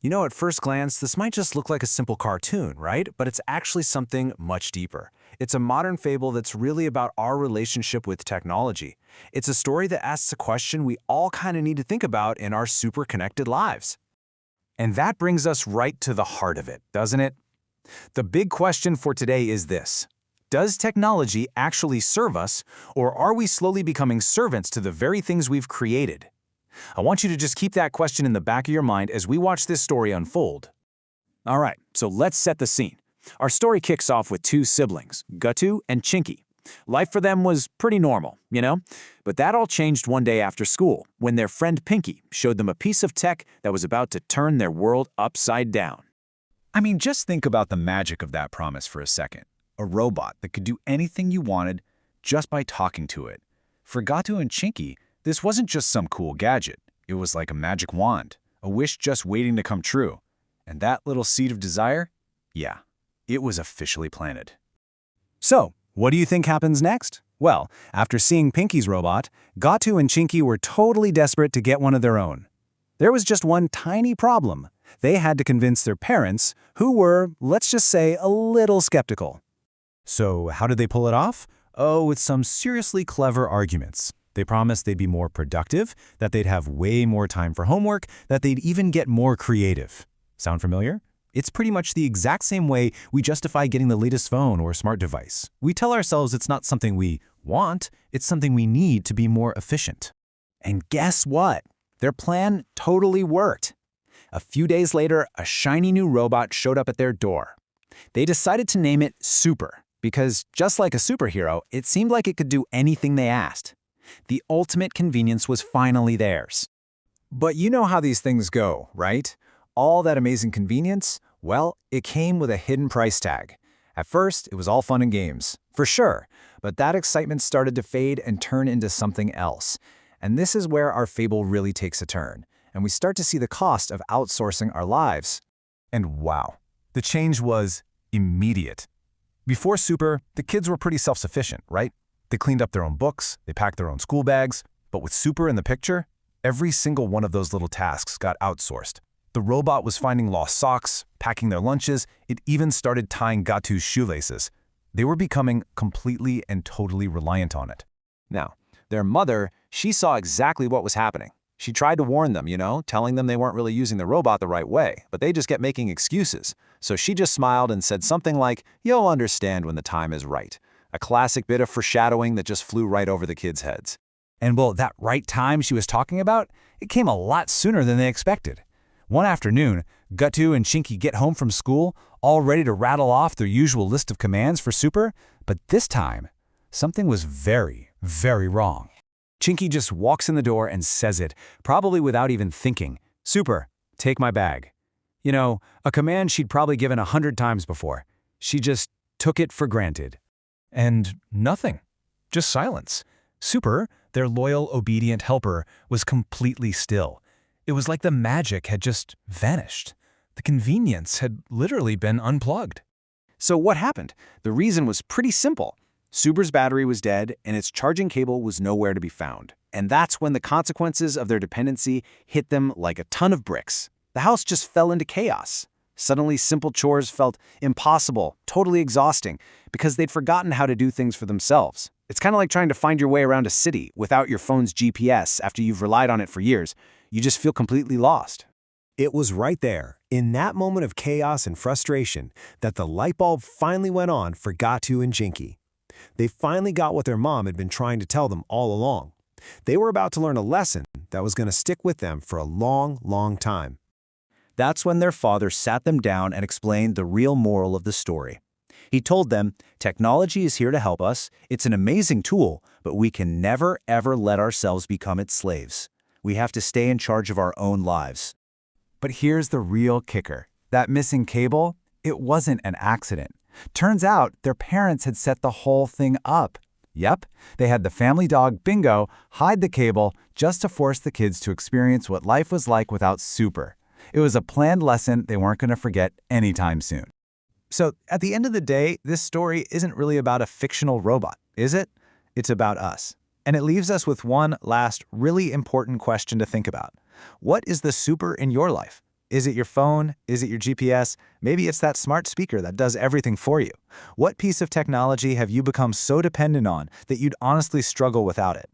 At first glance, this might just look like a simple cartoon, right? But it's actually something much deeper. It's a modern fable that's really about our relationship with technology. It's a story that asks a question we all kind of need to think about in our super connected lives. And that brings us right to the heart of it, doesn't it? The big question for today is this: does technology actually serve us, or are we slowly becoming servants to the very things we've created? I want you to just keep that question in the back of your mind as we watch this story unfold. All right, so let's set the scene. Our story kicks off with two siblings, Guttu and Chinky. Life for them was pretty normal, But that all changed one day after school, when their friend Pinky showed them a piece of tech that was about to turn their world upside down. I mean, just think about the magic of that promise for a second. A robot that could do anything you wanted just by talking to it. For Guttu and Chinky, this wasn't just some cool gadget. It was like a magic wand, a wish just waiting to come true. And that little seed of desire? Yeah, it was officially planted. So, what do you think happens next? Well, after seeing Pinky's robot, Guttu and Chinky were totally desperate to get one of their own. There was just one tiny problem. They had to convince their parents, who were, let's just say, a little skeptical. So, how did they pull it off? Oh, with some seriously clever arguments. They promised they'd be more productive, that they'd have way more time for homework, that they'd even get more creative. Sound familiar? It's pretty much the exact same way we justify getting the latest phone or smart device. We tell ourselves it's not something we want, it's something we need to be more efficient. And guess what? Their plan totally worked. A few days later, a shiny new robot showed up at their door. They decided to name it Super, because just like a superhero, it seemed like it could do anything they asked. The ultimate convenience was finally theirs. But you know how these things go, right? All that amazing convenience? Well, it came with a hidden price tag. At first, it was all fun and games, for sure, but that excitement started to fade and turn into something else. And this is where our fable really takes a turn, and we start to see the cost of outsourcing our lives. And wow, the change was immediate. Before Super, the kids were pretty self-sufficient, right? They cleaned up their own books, they packed their own school bags, but with Super in the picture, every single one of those little tasks got outsourced. The robot was finding lost socks, packing their lunches, it even started tying Guttu's shoelaces. They were becoming completely and totally reliant on it. Now, their mother, she saw exactly what was happening. She tried to warn them, telling them they weren't really using the robot the right way, but they just kept making excuses. So she just smiled and said something like, "You'll understand when the time is right." A classic bit of foreshadowing that just flew right over the kids' heads. And well, that right time she was talking about, it came a lot sooner than they expected. One afternoon, Guttu and Chinky get home from school, all ready to rattle off their usual list of commands for Super, but this time, something was very, very wrong. Chinky just walks in the door and says it, probably without even thinking. "Super, take my bag." A command she'd probably given 100 times before. She just took it for granted. And nothing. Just silence. Super, their loyal, obedient helper, was completely still. It was like the magic had just vanished. The convenience had literally been unplugged. So what happened? The reason was pretty simple. Super's battery was dead, and its charging cable was nowhere to be found. And that's when the consequences of their dependency hit them like a ton of bricks. The house just fell into chaos. Suddenly, simple chores felt impossible, totally exhausting, because they'd forgotten how to do things for themselves. It's kind of like trying to find your way around a city without your phone's GPS after you've relied on it for years. You just feel completely lost. It was right there, in that moment of chaos and frustration, that the light bulb finally went on for Guttu and Chinky. They finally got what their mom had been trying to tell them all along. They were about to learn a lesson that was going to stick with them for a long, long time. That's when their father sat them down and explained the real moral of the story. He told them, technology is here to help us, it's an amazing tool, but we can never ever let ourselves become its slaves. We have to stay in charge of our own lives. But here's the real kicker. That missing cable, it wasn't an accident. Turns out their parents had set the whole thing up. Yep, they had the family dog Bingo hide the cable just to force the kids to experience what life was like without Super. It was a planned lesson they weren't going to forget anytime soon. So, at the end of the day, this story isn't really about a fictional robot, is it? It's about us. And it leaves us with one last really important question to think about. What is the super in your life? Is it your phone? Is it your GPS? Maybe it's that smart speaker that does everything for you. What piece of technology have you become so dependent on that you'd honestly struggle without it?